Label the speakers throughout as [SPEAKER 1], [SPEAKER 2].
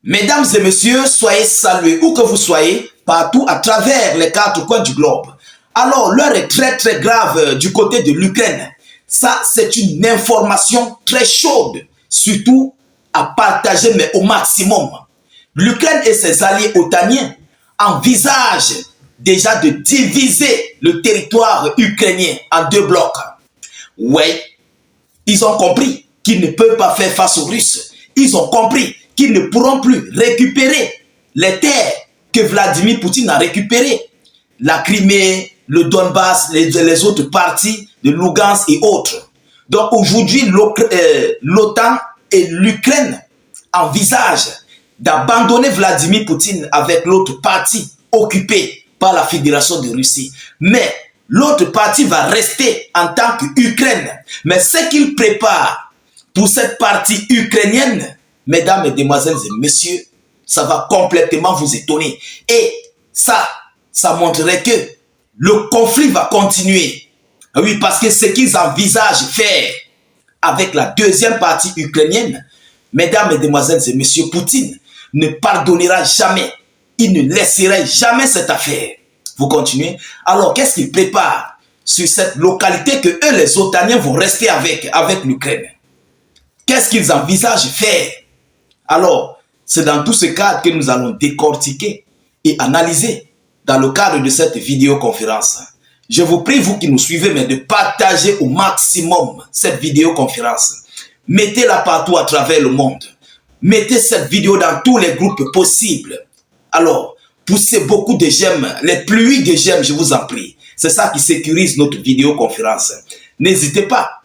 [SPEAKER 1] Mesdames et messieurs, soyez salués où que vous soyez, partout à travers les quatre coins du globe. Alors, l'heure est très très grave du côté de l'Ukraine. Ça, c'est une information très chaude, surtout à partager, mais au maximum. L'Ukraine et ses alliés otaniens envisagent déjà de diviser le territoire ukrainien en deux blocs. Oui, ils ont compris qu'ils ne peuvent pas faire face aux Russes. Ils ont compris qu'ils ne pourront plus récupérer les terres que Vladimir Poutine a récupérées. La Crimée, le Donbass, les autres parties de Lugansk et autres. Donc aujourd'hui, l'OTAN et l'Ukraine envisagent d'abandonner Vladimir Poutine avec l'autre partie occupée par la Fédération de Russie. Mais l'autre partie va rester en tant qu'Ukraine. Mais ce qu'ils préparent pour cette partie ukrainienne, mesdames, mesdemoiselles et messieurs, ça va complètement vous étonner. Et ça montrerait que le conflit va continuer. Oui, parce que ce qu'ils envisagent faire avec la deuxième partie ukrainienne, mesdames, mesdemoiselles et messieurs, Poutine ne pardonnera jamais. Il ne laissera jamais cette affaire. Vous continuez? Alors, qu'est-ce qu'ils préparent sur cette localité que eux, les Otaniens, vont rester avec l'Ukraine? Qu'est-ce qu'ils envisagent faire? Alors, c'est dans tout ce cadre que nous allons décortiquer et analyser dans le cadre de cette vidéoconférence. Je vous prie, vous qui nous suivez, mais de partager au maximum cette vidéoconférence. Mettez-la partout à travers le monde. Mettez cette vidéo dans tous les groupes possibles. Alors, poussez beaucoup de j'aime, les pluies de j'aime, je vous en prie. C'est ça qui sécurise notre vidéoconférence. N'hésitez pas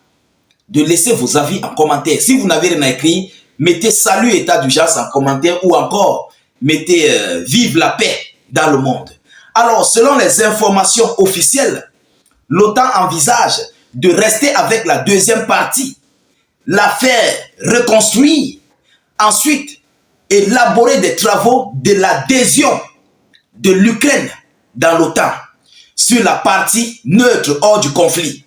[SPEAKER 1] de laisser vos avis en commentaire. Si vous n'avez rien à écrire, mettez salut état d'urgence en commentaire ou encore mettez vive la paix dans le monde. Alors, selon les informations officielles, l'OTAN envisage de rester avec la deuxième partie, la faire reconstruire, ensuite élaborer des travaux de l'adhésion de l'Ukraine dans l'OTAN sur la partie neutre hors du conflit.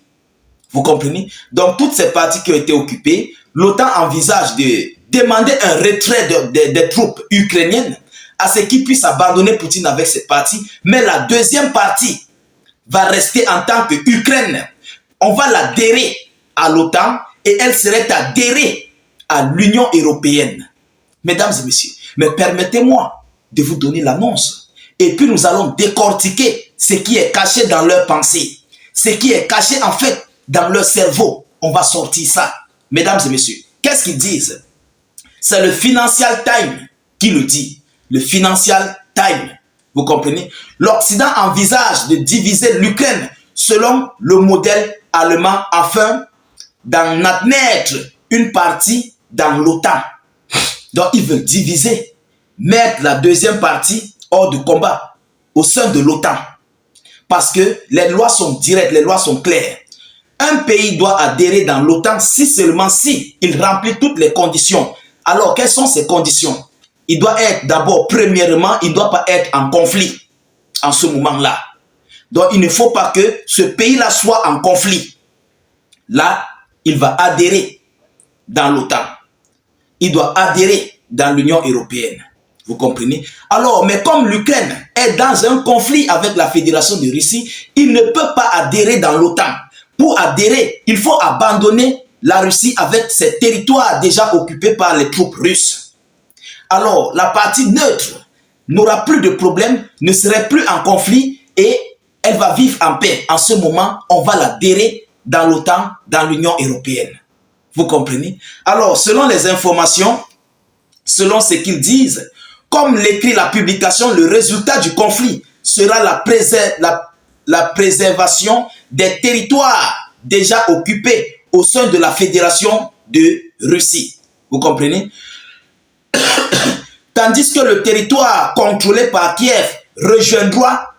[SPEAKER 1] Vous comprenez? Donc, toutes ces parties qui ont été occupées, l'OTAN envisage de demander un retrait des troupes ukrainiennes à ce qu'ils puissent abandonner Poutine avec cette partie. Mais la deuxième partie va rester en tant qu'Ukraine. On va l'adhérer à l'OTAN et elle serait adhérée à l'Union européenne. Mesdames et messieurs, mais permettez-moi de vous donner l'annonce. Et puis nous allons décortiquer ce qui est caché dans leur pensée. Ce qui est caché en fait dans leur cerveau. On va sortir ça. Mesdames et messieurs, qu'est-ce qu'ils disent? C'est le Financial Times qui le dit. Le Financial Times. Vous comprenez? L'Occident envisage de diviser l'Ukraine selon le modèle allemand afin d'en admettre une partie dans l'OTAN. Donc, ils veulent diviser, mettre la deuxième partie hors de combat au sein de l'OTAN. Parce que les lois sont directes, les lois sont claires. Un pays doit adhérer dans l'OTAN si seulement si il remplit toutes les conditions. Alors, quelles sont ces conditions? Il doit être d'abord, premièrement, il ne doit pas être en conflit en ce moment-là. Donc, il ne faut pas que ce pays-là soit en conflit. Là, il va adhérer dans l'OTAN. Il doit adhérer dans l'Union européenne. Vous comprenez? Alors, mais comme l'Ukraine est dans un conflit avec la Fédération de Russie, il ne peut pas adhérer dans l'OTAN. Pour adhérer, il faut abandonner la Russie avec ses territoires déjà occupés par les troupes russes. Alors, la partie neutre n'aura plus de problème, ne serait plus en conflit et elle va vivre en paix. En ce moment, on va l'adhérer dans l'OTAN, dans l'Union européenne. Vous comprenez? Alors, selon les informations, selon ce qu'ils disent, comme l'écrit la publication, le résultat du conflit sera la préservation des territoires déjà occupés au sein de la Fédération de Russie. Vous comprenez? Tandis que le territoire contrôlé par Kiev rejoindra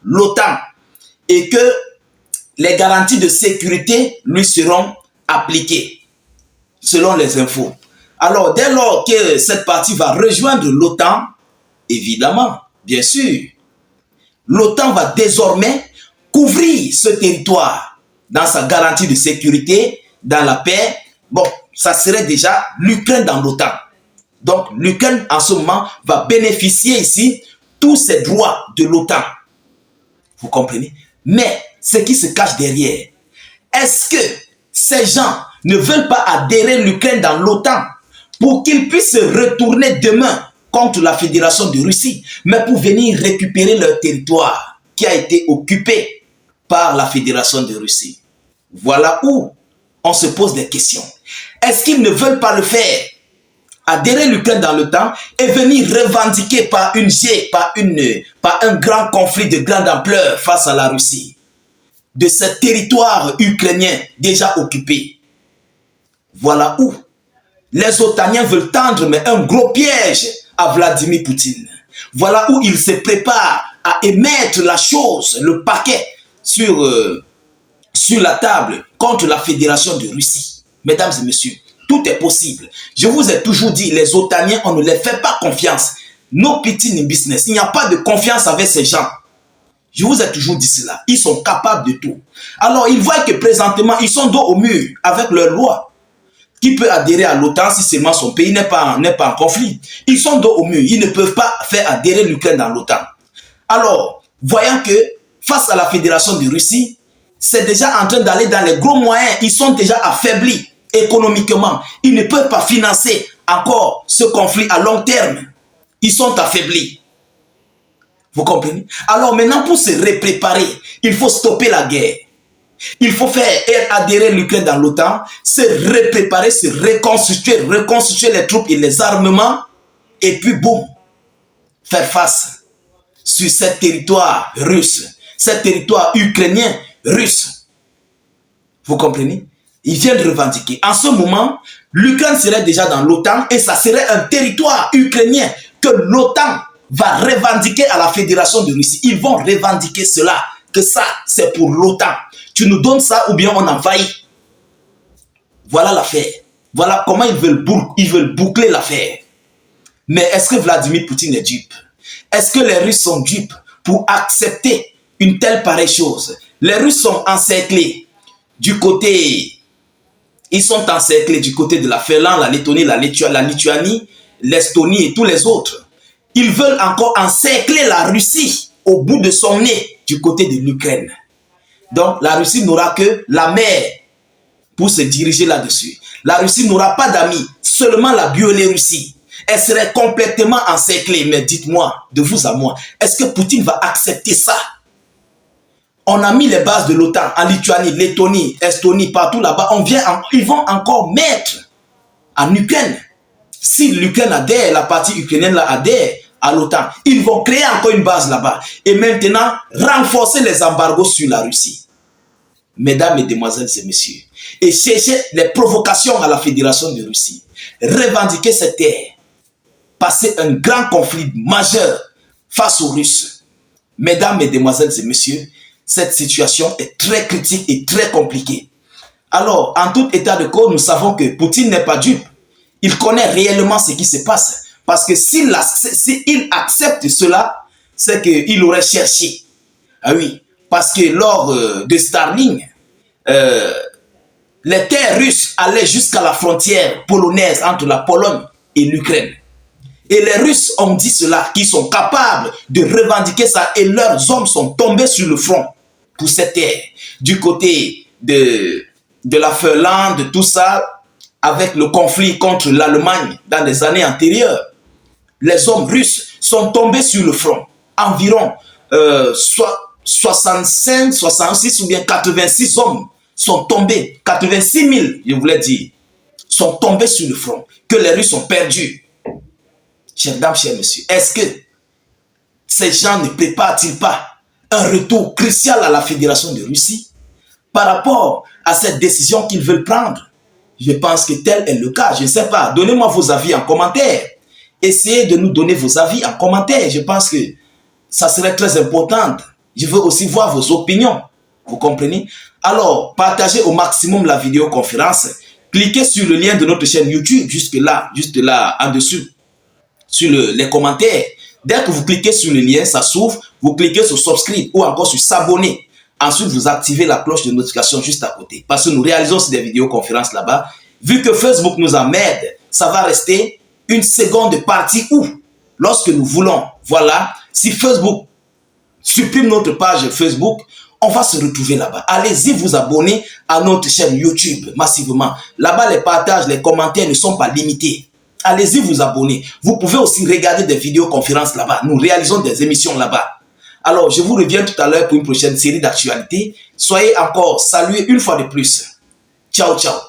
[SPEAKER 1] l'OTAN et que les garanties de sécurité lui seront appliquées, selon les infos. Alors, dès lors que cette partie va rejoindre l'OTAN, évidemment, bien sûr, l'OTAN va désormais couvrir ce territoire dans sa garantie de sécurité, dans la paix. Bon, ça serait déjà l'Ukraine dans l'OTAN. Donc, l'Ukraine, en ce moment, va bénéficier ici tous ces droits de l'OTAN. Vous comprenez? Mais, ce qui se cache derrière, est-ce que ces gens ne veulent pas adhérer l'Ukraine dans l'OTAN pour qu'ils puissent se retourner demain contre la Fédération de Russie, mais pour venir récupérer leur territoire qui a été occupé par la Fédération de Russie? Voilà où on se pose des questions. Est-ce qu'ils ne veulent pas le faire? Adhérer l'Ukraine dans l'OTAN et venir revendiquer par un grand conflit de grande ampleur face à la Russie de ce territoire ukrainien déjà occupé. Voilà où les OTANiens veulent tendre mais un gros piège à Vladimir Poutine. Voilà où il se prépare à émettre la chose, le paquet sur la table contre la Fédération de Russie. Mesdames et messieurs, tout est possible. Je vous ai toujours dit, les OTANiens, on ne les fait pas confiance. No pity in business. Il n'y a pas de confiance avec ces gens. Je vous ai toujours dit cela. Ils sont capables de tout. Alors, ils voient que présentement, ils sont dos au mur avec leurs lois. Qui peut adhérer à l'OTAN si seulement son pays n'est pas en conflit? Ils sont dos au mur. Ils ne peuvent pas faire adhérer l'Ukraine dans l'OTAN. Alors, voyant que face à la Fédération de Russie, c'est déjà en train d'aller dans les gros moyens. Ils sont déjà affaiblis économiquement. Ils ne peuvent pas financer encore ce conflit à long terme. Ils sont affaiblis. Vous comprenez? Alors maintenant, pour se repréparer, il faut stopper la guerre. Il faut faire adhérer l'Ukraine dans l'OTAN, se repréparer, se reconstituer les troupes et les armements, et puis boum, faire face sur ce territoire russe, ce territoire ukrainien russe. Vous comprenez? Ils viennent revendiquer. En ce moment, l'Ukraine serait déjà dans l'OTAN et ça serait un territoire ukrainien que l'OTAN va revendiquer à la Fédération de Russie. Ils vont revendiquer cela, que ça, c'est pour l'OTAN. Tu nous donnes ça ou bien on envahit. Voilà l'affaire. Voilà comment ils veulent boucler l'affaire. Mais est-ce que Vladimir Poutine est dupe? Est-ce que les Russes sont dupes pour accepter une telle pareille chose? Les Russes sont encerclés du côté... Ils sont encerclés du côté de la Finlande, la Lettonie, la Lituanie, l'Estonie et tous les autres. Ils veulent encore encercler la Russie au bout de son nez du côté de l'Ukraine. Donc la Russie n'aura que la mer pour se diriger là-dessus. La Russie n'aura pas d'amis, seulement la Biélorussie. Elle serait complètement encerclée. Mais dites-moi, de vous à moi, est-ce que Poutine va accepter ça? On a mis les bases de l'OTAN en Lituanie, Lettonie, Estonie, partout là-bas. Ils vont encore mettre en Ukraine. Si l'Ukraine adhère, la partie ukrainienne là adhère à l'OTAN, ils vont créer encore une base là-bas. Et maintenant, renforcer les embargos sur la Russie. Mesdames, Mesdemoiselles et Messieurs, et chercher les provocations à la Fédération de Russie. Revendiquer cette terre. Passer un grand conflit majeur face aux Russes. Mesdames, Mesdemoiselles et Messieurs, cette situation est très critique et très compliquée. Alors, en tout état de cause, nous savons que Poutine n'est pas dupe. Il connaît réellement ce qui se passe. Parce que s'il accepte cela, c'est qu'il aurait cherché. Ah oui, parce que lors de Staline, les terres russes allaient jusqu'à la frontière polonaise entre la Pologne et l'Ukraine. Et les Russes ont dit cela, qu'ils sont capables de revendiquer ça et leurs hommes sont tombés sur le front pour cette terre. Du côté de la Finlande, tout ça, avec le conflit contre l'Allemagne dans les années antérieures, les hommes russes sont tombés sur le front. Environ 65, 66 ou bien 86 hommes sont tombés, 86 000, je voulais dire, sont tombés sur le front, que les Russes ont perdus. Chers dames, chers messieurs, est-ce que ces gens ne préparent-ils pas un retour crucial à la Fédération de Russie par rapport à cette décision qu'ils veulent prendre? Je pense que tel est le cas. Je ne sais pas. Donnez-moi vos avis en commentaire. Essayez de nous donner vos avis en commentaire. Je pense que ça serait très important. Je veux aussi voir vos opinions. Vous comprenez? Alors, partagez au maximum la vidéoconférence. Cliquez sur le lien de notre chaîne YouTube, juste là en dessous, sur les commentaires. Dès que vous cliquez sur le lien, ça s'ouvre. Vous cliquez sur subscribe ou encore sur s'abonner. Ensuite, vous activez la cloche de notification juste à côté. Parce que nous réalisons aussi des vidéoconférences là-bas. Vu que Facebook nous en aide, ça va rester une seconde partie où, lorsque nous voulons, voilà, si Facebook supprime notre page Facebook, on va se retrouver là-bas. Allez-y vous abonner à notre chaîne YouTube massivement. Là-bas, les partages, les commentaires ne sont pas limités. Allez-y vous abonner. Vous pouvez aussi regarder des vidéoconférences là-bas. Nous réalisons des émissions là-bas. Alors, je vous reviens tout à l'heure pour une prochaine série d'actualités. Soyez encore salués une fois de plus. Ciao, ciao.